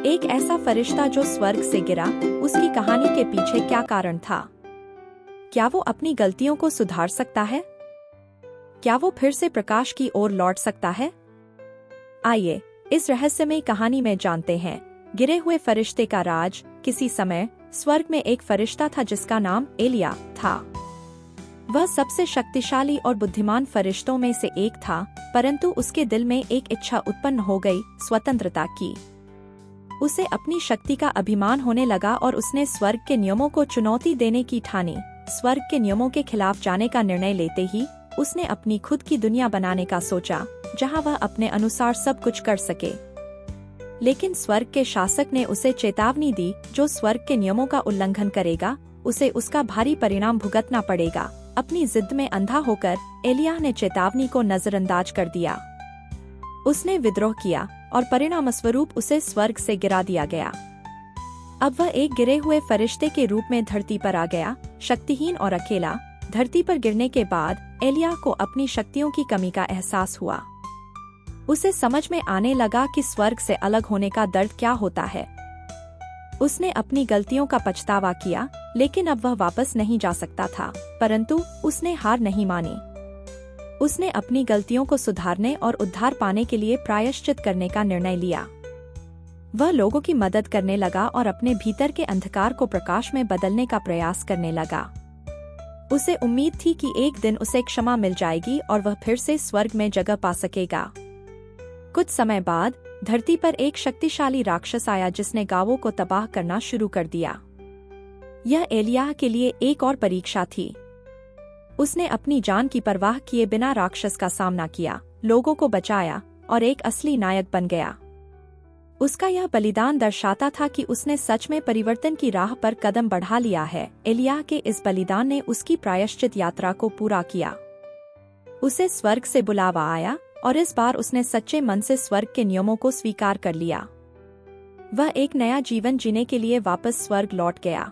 एक ऐसा फरिश्ता जो स्वर्ग से गिरा, उसकी कहानी के पीछे क्या कारण था? क्या वो अपनी गलतियों को सुधार सकता है? क्या वो फिर से प्रकाश की ओर लौट सकता है? आइए इस रहस्यमयी कहानी में जानते हैं गिरे हुए फरिश्ते का राज। किसी समय स्वर्ग में एक फरिश्ता था जिसका नाम एलिया था। वह सबसे शक्तिशाली और बुद्धिमान फरिश्तों में से एक था, परंतु उसके दिल में एक इच्छा उत्पन्न हो गई, स्वतंत्रता की। उसे अपनी शक्ति का अभिमान होने लगा और उसने स्वर्ग के नियमों को चुनौती देने की ठानी। स्वर्ग के नियमों के खिलाफ जाने का निर्णय लेते ही उसने अपनी खुद की दुनिया बनाने का सोचा, जहां वह अपने अनुसार सब कुछ कर सके। लेकिन स्वर्ग के शासक ने उसे चेतावनी दी, जो स्वर्ग के नियमों का उल्लंघन करेगा उसे उसका भारी परिणाम भुगतना पड़ेगा। अपनी जिद में अंधा होकर एलिया ने चेतावनी को नजरअंदाज कर दिया। उसने विद्रोह किया और परिणामस्वरूप उसे स्वर्ग से गिरा दिया गया। अब वह एक गिरे हुए फरिश्ते के रूप में धरती पर आ गया, शक्तिहीन और अकेला। धरती पर गिरने के बाद एलिया को अपनी शक्तियों की कमी का एहसास हुआ। उसे समझ में आने लगा कि स्वर्ग से अलग होने का दर्द क्या होता है। उसने अपनी गलतियों का पछतावा किया, लेकिन अब वह वापस नहीं जा सकता था। परंतु उसने हार नहीं मानी। उसने अपनी गलतियों को सुधारने और उद्धार पाने के लिए प्रायश्चित करने का निर्णय लिया। वह लोगों की मदद करने लगा और अपने भीतर के अंधकार को प्रकाश में बदलने का प्रयास करने लगा। उसे उम्मीद थी कि एक दिन उसे क्षमा मिल जाएगी और वह फिर से स्वर्ग में जगह पा सकेगा। कुछ समय बाद धरती पर एक शक्तिशाली राक्षस आया जिसने गांवों को तबाह करना शुरू कर दिया। यह एलिया के लिए एक और परीक्षा थी। उसने अपनी जान की परवाह किए बिना राक्षस का सामना किया, लोगों को बचाया और एक असली नायक बन गया। उसका यह बलिदान दर्शाता था कि उसने सच में परिवर्तन की राह पर कदम बढ़ा लिया है। एलिया के इस बलिदान ने उसकी प्रायश्चित यात्रा को पूरा किया। उसे स्वर्ग से बुलावा आया और इस बार उसने सच्चे मन से स्वर्ग के नियमों को स्वीकार कर लिया। वह एक नया जीवन जीने के लिए वापस स्वर्ग लौट गया।